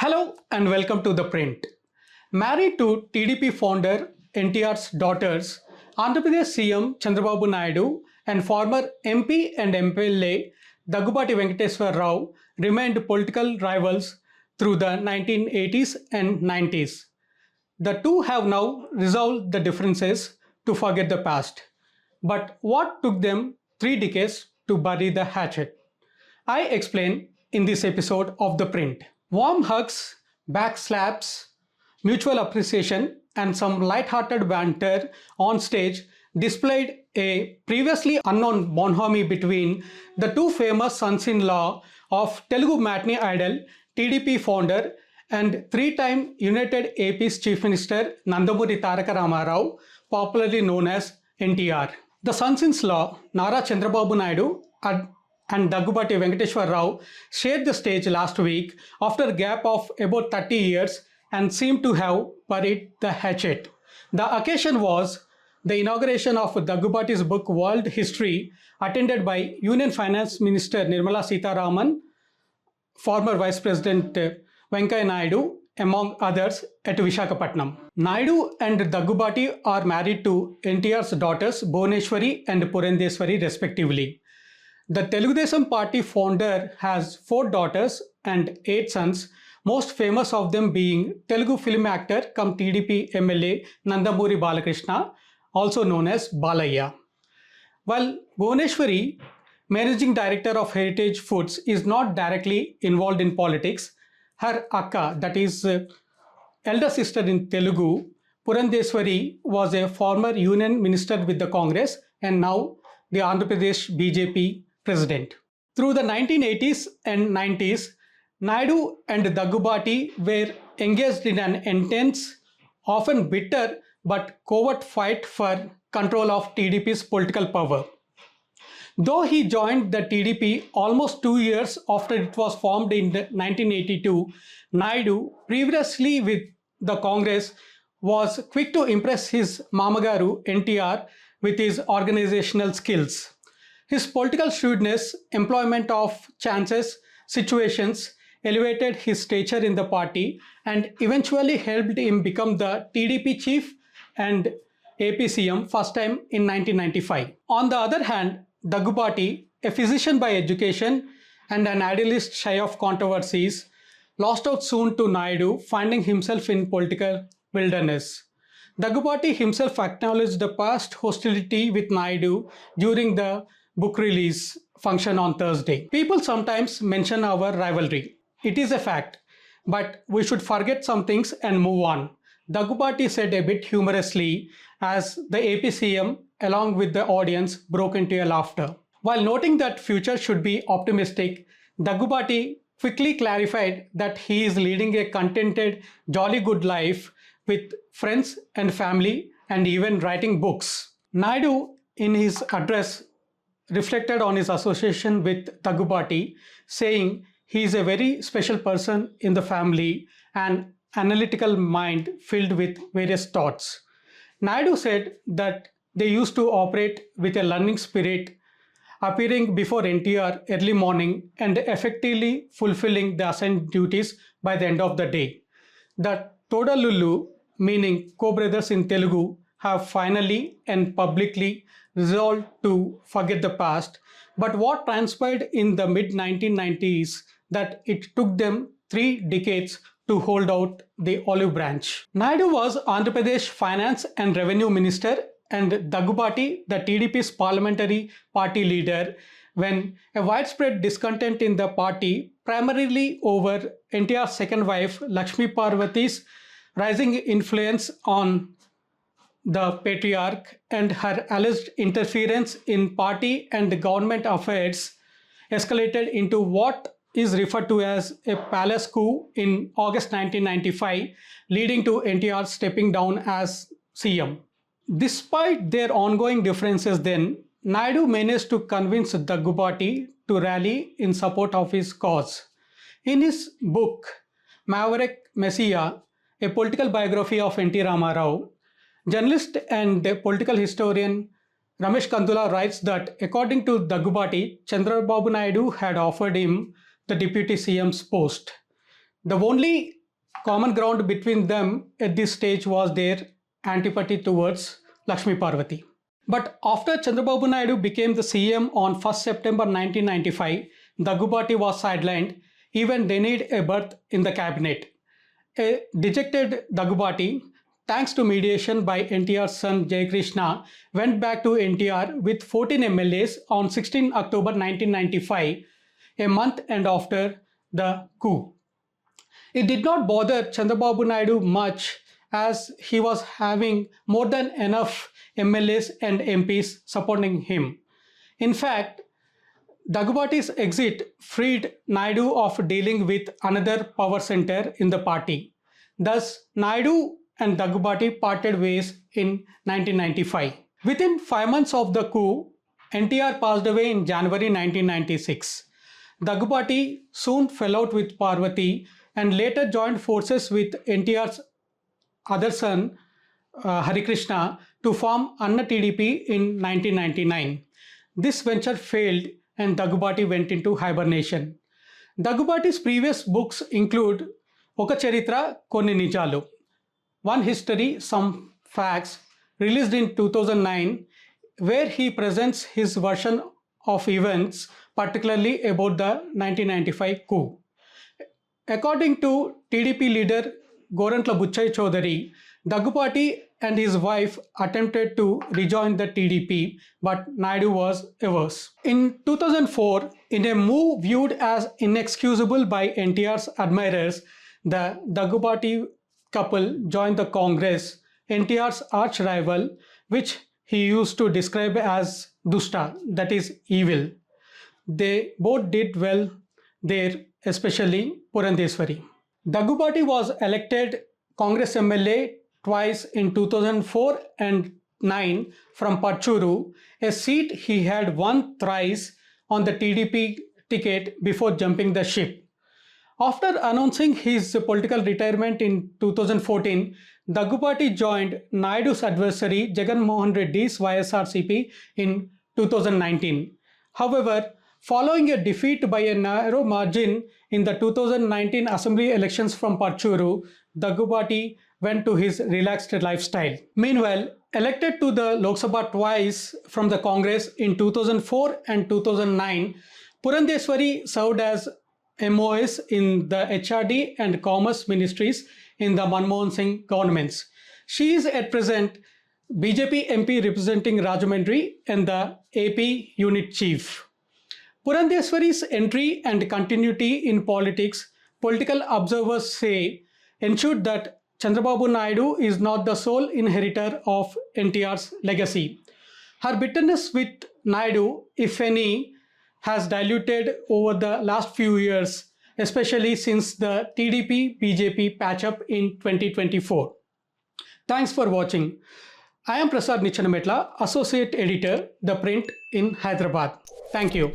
Hello and welcome to The Print. Married to TDP founder NTR's daughters, Andhra Pradesh CM Chandrababu Naidu and former MP and MLA Daggubati Venkateswar Rao remained political rivals through the 1980s and 90s. The two have now resolved the differences to forget the past. But what took them 3 decades to bury the hatchet? I explain in this episode of The Print. Warm hugs, back slaps, mutual appreciation, and some light-hearted banter on stage displayed a previously unknown bonhomie between the two famous sons-in-law of Telugu matinee idol, TDP founder, and three-time United AP's Chief Minister Nandamuri Taraka Ramarao, popularly known as NTR. The sons-in-law, Nara Chandrababu Naidu and Daggubati Venkateswar Rao shared the stage last week after a gap of about 30 years and seemed to have buried the hatchet. The occasion was the inauguration of Daggubati's book World History, attended by Union Finance Minister Nirmala Sitharaman, former Vice President Venkaiah Naidu, among others, at Visakhapatnam. Naidu and Daggubati are married to NTR's daughters Bhuvaneshwari and Purandeswari respectively. The Telugudesam Party founder has 4 daughters and 8 sons, most famous of them being Telugu film actor cum TDP MLA Nandamuri Balakrishna, also known as Balayya. While Bhuvaneshwari, Managing Director of Heritage Foods, is not directly involved in politics, her akka, that is elder sister in Telugu, Purandeswari, was a former union minister with the Congress and now the Andhra Pradesh BJP president. Through the 1980s and 90s, Naidu and Daggubati were engaged in an intense, often bitter but covert fight for control of TDP's political power. Though he joined the TDP almost 2 years after it was formed in 1982, Naidu, previously with the Congress, was quick to impress his Mamagaru NTR with his organizational skills. His political shrewdness, employment of chances, situations, elevated his stature in the party and eventually helped him become the TDP chief and APCM first time in 1995. On the other hand, Daggubati, a physician by education and an idealist shy of controversies, lost out soon to Naidu, finding himself in political wilderness. Daggubati himself acknowledged the past hostility with Naidu during the book release function on Thursday. People sometimes mention our rivalry. It is a fact, but we should forget some things and move on, Daggubati said a bit humorously as the APCM, along with the audience, broke into a laughter. While noting that future should be optimistic, Daggubati quickly clarified that he is leading a contented, jolly good life with friends and family and even writing books. Naidu, in his address, reflected on his association with Daggubati, saying he is a very special person in the family and analytical mind filled with various thoughts. Naidu said that they used to operate with a learning spirit, appearing before NTR early morning and effectively fulfilling the assigned duties by the end of the day. The Todalulu, meaning co-brothers in Telugu, have finally and publicly resolved to forget the past, but what transpired in the mid-1990s that it took them 3 decades to hold out the olive branch. Naidu was Andhra Pradesh Finance and Revenue Minister and Daggubati the TDP's parliamentary party leader when a widespread discontent in the party, primarily over NTR's second wife Lakshmi Parvati's rising influence on the patriarch and her alleged interference in party and government affairs, escalated into what is referred to as a palace coup in August 1995, leading to NTR stepping down as CM. Despite their ongoing differences then, Naidu managed to convince Daggubati to rally in support of his cause. In his book, Maverick Messiah, a political biography of N.T. Ramarao, journalist and political historian Ramesh Kandula writes that according to Daggubati, Chandrababu Naidu had offered him the deputy CM's post. The only common ground between them at this stage was their antipathy towards Lakshmi Parvati. But after Chandrababu Naidu became the CM on 1st September 1995, Daggubati was sidelined, even denied a berth in the cabinet. A dejected Daggubati, thanks to mediation by NTR's son Jayakrishna, went back to NTR with 14 MLAs on 16 October 1995, a month and after the coup. It did not bother Chandrababu Naidu much as he was having more than enough MLAs and MPs supporting him. In fact, Daggubati's exit freed Naidu of dealing with another power center in the party. Thus, Naidu and Daggubati parted ways in 1995. Within 5 months of the coup, NTR passed away in January 1996. Daggubati soon fell out with Parvati and later joined forces with NTR's other son, Hari Krishna, to form Anna TDP in 1999. This venture failed and Daggubati went into hibernation. Daggubati's previous books include Oka Charitra Konni Nijalu, One History, Some Facts, released in 2009, where he presents his version of events, particularly about the 1995 coup. According to TDP leader Gorantla Buchai Chaudhary, Daggubati and his wife attempted to rejoin the TDP, but Naidu was averse. In 2004, in a move viewed as inexcusable by NTR's admirers, the Daggubati couple joined the Congress, NTR's arch rival, which he used to describe as dusta, that is evil. They both did well there, especially Purandeswari. Daggubati was elected Congress MLA twice in 2004 and 9 from Parchuru, a seat he had won thrice on the TDP ticket before jumping the ship. After announcing his political retirement in 2014, Daggubati joined Naidu's adversary Jagan Mohan Reddy's YSRCP in 2019. However, following a defeat by a narrow margin in the 2019 assembly elections from Parchuru, Daggubati went to his relaxed lifestyle. Meanwhile, elected to the Lok Sabha twice from the Congress in 2004 and 2009, Purandeswari served as MOS in the HRD and Commerce ministries in the Manmohan Singh governments. She is at present BJP MP representing Rajahmundry and the AP unit chief. Purandeswari's entry and continuity in politics, political observers say, ensured that Chandrababu Naidu is not the sole inheritor of NTR's legacy. Her bitterness with Naidu, if any, has diluted over the last few years, especially since the TDP-BJP patch-up in 2024. Thanks for watching. I am Prasad Nichanametla, Associate Editor, ThePrint in Hyderabad. Thank you.